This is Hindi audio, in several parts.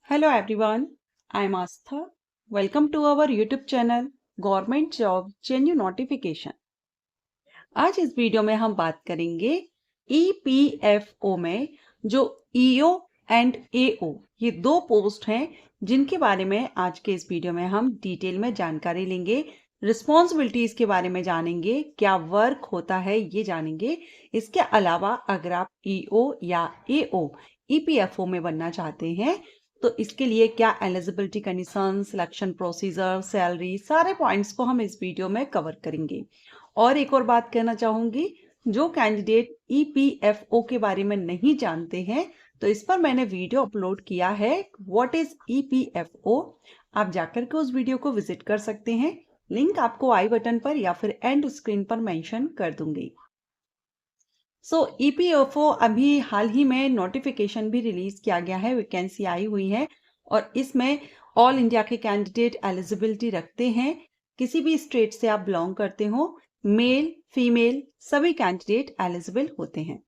Hello everyone, I am Astha. Welcome to our YouTube channel Government Job Genuine Notification. आज इस वीडियो में हम बात करेंगे EPFO में जो EO एंड AO ये दो पोस्ट हैं जिनके बारे में आज के इस वीडियो में हम डिटेल में जानकारी लेंगे, रिस्पॉन्सिबिलिटीज के बारे में जानेंगे, क्या वर्क होता है ये जानेंगे। इसके अलावा अगर आप EO या AO EPFO में बनना चाहते हैं तो इसके लिए क्या eligibility condition, selection procedure, salary, सारे पॉइंट्स को हम इस वीडियो में कवर करेंगे। और एक और बात कहना चाहूंगी, जो कैंडिडेट EPFO के बारे में नहीं जानते हैं तो इस पर मैंने वीडियो अपलोड किया है, व्हाट इज EPFO। आप जाकर के उस वीडियो को विजिट कर सकते हैं, लिंक आपको आई बटन पर या फिर एंड स्क्रीन पर मेंशन कर दूंगी। EPFO अभी हाल ही में नोटिफिकेशन भी रिलीज किया गया है, वैकेंसी आई हुई है और इसमें ऑल इंडिया के कैंडिडेट एलिजिबिलिटी रखते हैं। किसी भी स्टेट से आप बिलोंग करते हो, मेल फीमेल सभी कैंडिडेट एलिजिबल होते हैं।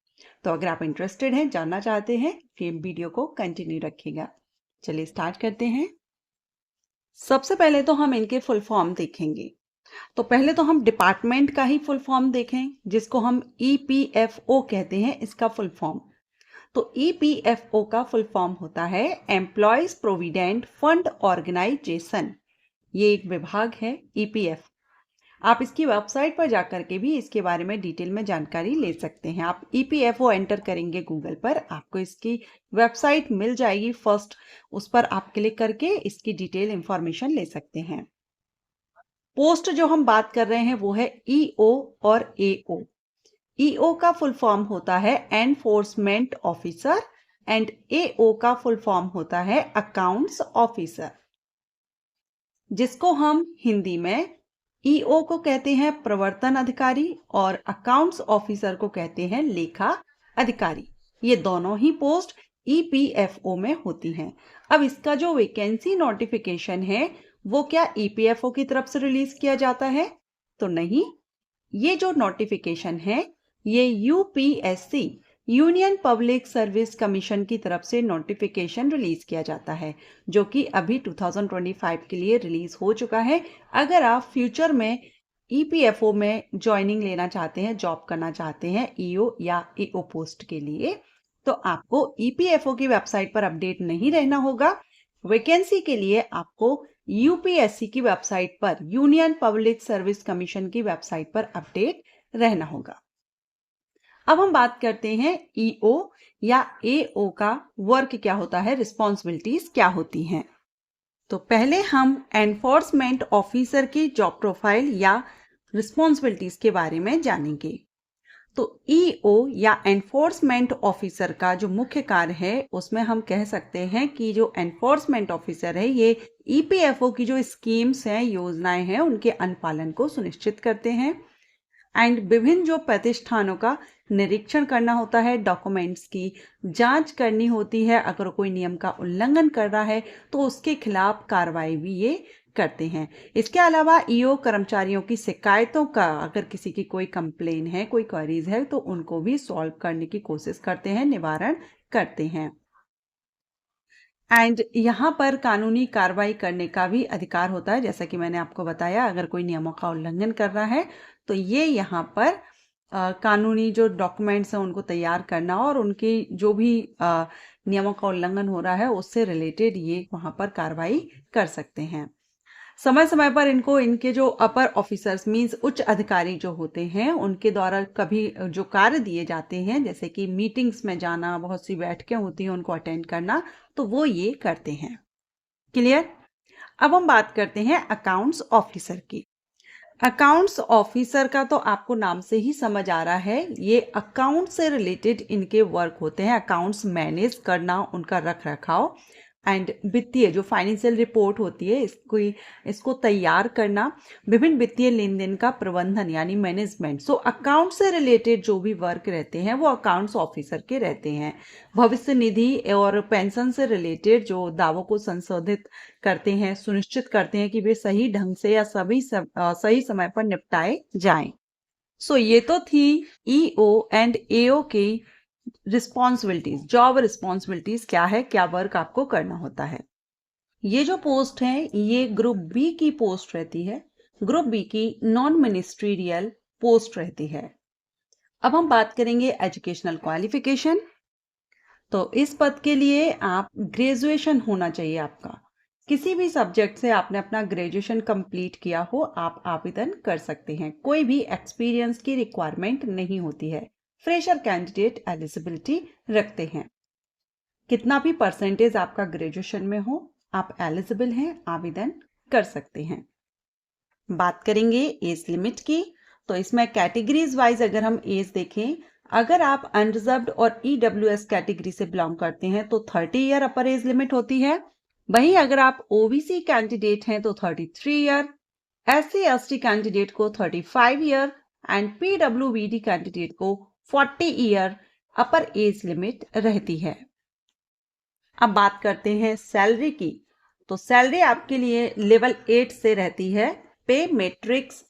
तो अगर आप इंटरेस्टेड हैं, जानना चाहते हैं, फिर वीडियो को कंटिन्यू रखिएगा। चलिए स्टार्ट करते हैं। सबसे पहले तो हम इनके फुल फॉर्म देखेंगे। तो पहले तो हम डिपार्टमेंट का ही फुल फॉर्म देखें, जिसको हम EPFO कहते हैं, इसका फुल फॉर्म। तो EPFO का फुल फॉर्म होता है एम्प्लॉयज प्रोविडेंट फंड ऑर्गेनाइजेशन। ये एक विभाग है EPF। आप इसकी वेबसाइट पर जाकर के भी इसके बारे में डिटेल में जानकारी ले सकते हैं। आप EPFO एंटर करेंगे गूगल पर, आपको इसकी वेबसाइट मिल जाएगी फर्स्ट, उस पर आप क्लिक करके इसकी डिटेल इंफॉर्मेशन ले सकते हैं। पोस्ट जो हम बात कर रहे हैं वो है EO और AO। EO का फुल फॉर्म होता है एनफोर्समेंट ऑफिसर एंड AO का फुल फॉर्म होता है अकाउंट्स ऑफिसर, जिसको हम हिंदी में EO को कहते हैं प्रवर्तन अधिकारी और अकाउंट्स ऑफिसर को कहते हैं लेखा अधिकारी। ये दोनों ही पोस्ट EPFO में होती हैं। अब इसका जो वैकेंसी नोटिफिकेशन है वो क्या EPFO की तरफ से रिलीज किया जाता है? तो नहीं, ये जो नोटिफिकेशन है ये UPSC union public service commission की तरफ से नोटिफिकेशन रिलीज किया जाता है, जो कि अभी 2025 के लिए रिलीज हो चुका है। अगर आप फ्यूचर में EPFO में ज्वाइनिंग लेना चाहते हैं, जॉब करना चाहते हैं EO या AO पोस्ट के लिए, तो आपको EPFO की वेबसाइट पर अपडेट नहीं रहना होगा। वैकेंसी के लिए आपको UPSC की वेबसाइट पर, यूनियन पब्लिक सर्विस कमीशन की वेबसाइट पर अपडेट रहना होगा। अब हम बात करते हैं EO या AO का वर्क क्या होता है, रिस्पॉन्सिबिलिटीज क्या होती हैं। तो पहले हम एनफोर्समेंट ऑफिसर की जॉब प्रोफाइल या रिस्पॉन्सिबिलिटीज के बारे में जानेंगे। तो EO या एनफोर्समेंट ऑफिसर का जो मुख्य कार्य है उसमें हम कह सकते हैं कि जो एनफोर्समेंट ऑफिसर है ये EPFO की जो स्कीम्स हैं, योजनाएं हैं, उनके अनुपालन को सुनिश्चित करते हैं एंड विभिन्न जो प्रतिष्ठानों का निरीक्षण करना होता है, डॉक्यूमेंट्स की जांच करनी होती है। अगर कोई नियम का उल्लंघन कर रहा है तो उसके खिलाफ कार्रवाई भी ये करते हैं। इसके अलावा EO कर्मचारियों की शिकायतों का, अगर किसी की कोई कंप्लेन है, कोई क्वेरीज है, तो उनको भी सॉल्व करने की कोशिश करते हैं, निवारण करते हैं। एंड यहाँ पर कानूनी कार्रवाई करने का भी अधिकार होता है। जैसा कि मैंने आपको बताया, अगर कोई नियमों का उल्लंघन कर रहा है तो ये यहाँ पर कानूनी जो डॉक्यूमेंट्स हैं उनको तैयार करना और उनकी जो भी नियमों का उल्लंघन हो रहा है उससे रिलेटेड ये वहाँ पर कार्रवाई कर सकते हैं। समय समय पर इनको इनके जो अपर ऑफिसर्स मींस उच्च अधिकारी जो होते हैं उनके द्वारा कभी जो कार्य दिए जाते हैं, जैसे कि मीटिंग्स में जाना, बहुत सी बैठकें होती हैं उनको अटेंड करना, तो वो ये करते हैं। क्लियर? अब हम बात करते हैं अकाउंट्स ऑफिसर की। अकाउंट्स ऑफिसर का तो आपको नाम से ही समझ आ रहा है, ये अकाउंट से रिलेटेड इनके वर्क होते हैं। अकाउंट्स मैनेज करना, उनका रख रखाव एंड वित्तीय जो फाइनेंशियल रिपोर्ट होती है इसको तैयार करना, विभिन्न वित्तीय लेन देन का प्रबंधन यानी मैनेजमेंट। सो अकाउंट से रिलेटेड जो भी वर्क रहते हैं वो अकाउंट्स ऑफिसर के रहते हैं। भविष्य निधि और पेंशन से रिलेटेड जो दावों को संशोधित करते हैं, सुनिश्चित करते हैं कि वे सही ढंग से या सही समय पर निपटाए जाएं। सो ये तो थी EO एंड AO की रिस्पॉन्सिबिलिटीज, जॉब रिस्पॉन्सिबिलिटीज क्या है, क्या वर्क आपको करना होता है। ये जो पोस्ट है ये ग्रुप बी की पोस्ट रहती है, ग्रुप बी की नॉन मिनिस्ट्रियल पोस्ट रहती है। अब हम बात करेंगे एजुकेशनल क्वालिफिकेशन। तो इस पद के लिए आप ग्रेजुएशन होना चाहिए आपका, किसी भी सब्जेक्ट से आपने अपना ग्रेजुएशन कंप्लीट किया हो आप आवेदन कर सकते हैं। कोई भी एक्सपीरियंस की रिक्वायरमेंट नहीं होती है। फ्रेशर कैंडिडेट एलिजिबिलिटी रखते हैं। कितना भी परसेंटेज आपका ग्रेजुएशन में हो आप एलिजिबल हैं, आवेदन कर सकते हैं। बात करेंगे एज लिमिट की। तो इसमें कैटेगरीज वाइज अगर हम एज देखें, अगर आप अनरिजर्व्ड और ईडब्ल्यूएस कैटेगरी से बिलोंग करते हैं तो 30 ईयर अपर एज लिमिट होती है। वहीं अगर आप ओबीसी कैंडिडेट हैं तो 33 ईयर, एससी एसटी कैंडिडेट को 35 ईयर एंड पीडब्ल्यूबीडी कैंडिडेट को 40 ईयर अपर एज लिमिट रहती है। अब बात करते हैं सैलरी की। तो सैलरी आपके लिए लेवल 8 से रहती है, पे मैट्रिक्स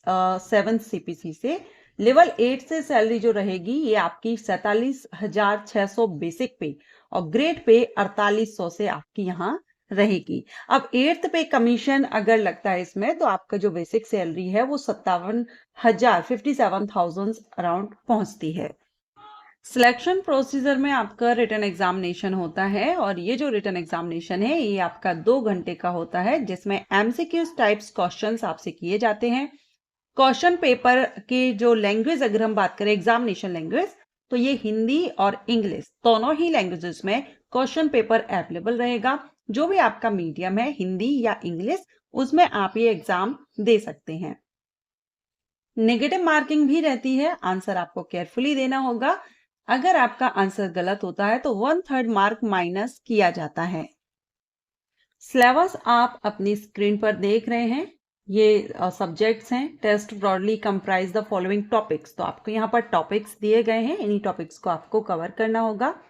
7 सीपीसी से। लेवल 8 से सैलरी जो रहेगी ये आपकी 47,600 बेसिक पे और ग्रेड पे 4800 से आपकी यहाँ रहेगी। अब 8th पे कमीशन अगर लगता है इसमें तो आपका जो बेसिक सैलरी है वो 57,000 अराउंड पहुंचती है। सिलेक्शन प्रोसीजर में आपका रिटन एग्जामिनेशन होता है और ये जो रिटन एग्जामिनेशन है ये आपका 2 घंटे का होता है, जिसमें एमसीक्यूज टाइप्स क्वेश्चंस आपसे किए जाते हैं। क्वेश्चन पेपर की जो लैंग्वेज अगर हम बात करें एग्जामिनेशन लैंग्वेज, तो ये हिंदी और इंग्लिश दोनों ही लैंग्वेजेस में क्वेश्चन पेपर अवेलेबल रहेगा। जो भी आपका मीडियम है हिंदी या इंग्लिश उसमें आप ये एग्जाम दे सकते हैं। नेगेटिव मार्किंग भी रहती है, आंसर आपको केयरफुली देना होगा। अगर आपका आंसर गलत होता है तो 1/3 मार्क माइनस किया जाता है। सिलेबस आप अपनी स्क्रीन पर देख रहे हैं, ये सब्जेक्ट्स हैं। Test broadly comprise the following topics. तो आपको यहाँ पर टॉपिक्स दिए गए हैं, इन्हीं टॉपिक्स को आपको कवर करना होगा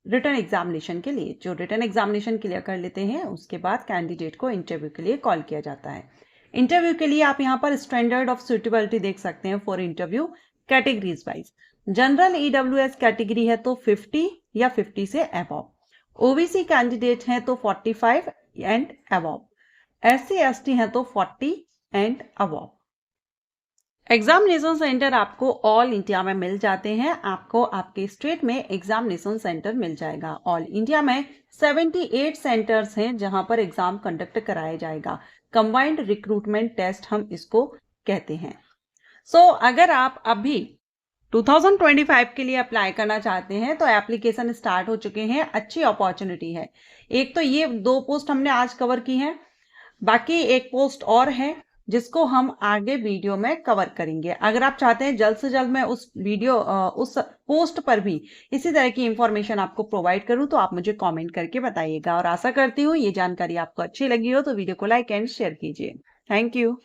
रिटन एग्जामिनेशन के लिए। जो रिटन एग्जामिनेशन क्लियर कर लेते हैं उसके बाद कैंडिडेट को इंटरव्यू के लिए कॉल किया जाता है। इंटरव्यू के लिए आप यहाँ पर स्टैंडर्ड ऑफ सुटेबिलिटी देख सकते हैं for interview categories wise. General EWS category है तो 50 या 50 से अबव, ओबीसी कैंडिडेट है तो 45 एंड अबव, एससी एसटी है तो 40 एंड अबव। एग्जामिनेशन सेंटर आपको ऑल इंडिया में मिल जाते हैं। आपको आपके स्टेट में एग्जामिनेशन सेंटर मिल जाएगा। ऑल इंडिया में 78 सेंटर्स हैं जहां पर एग्जाम कंडक्ट कराया जाएगा। कंबाइंड रिक्रूटमेंट टेस्ट हम इसको कहते हैं। अगर आप अभी 2025 के लिए अप्लाई करना चाहते हैं तो एप्लीकेशन स्टार्ट हो चुके हैं। अच्छी अपॉर्चुनिटी है। एक तो ये 2 पोस्ट हमने आज कवर की हैं, बाकी एक पोस्ट और है जिसको हम आगे वीडियो में कवर करेंगे। अगर आप चाहते हैं जल्द से जल्द मैं उस पोस्ट पर भी इसी तरह की इंफॉर्मेशन आपको प्रोवाइड करूं तो आप मुझे कमेंट करके बताइएगा। और आशा करती हूँ ये जानकारी आपको अच्छी लगी हो तो वीडियो को लाइक एंड शेयर कीजिए। Thank you.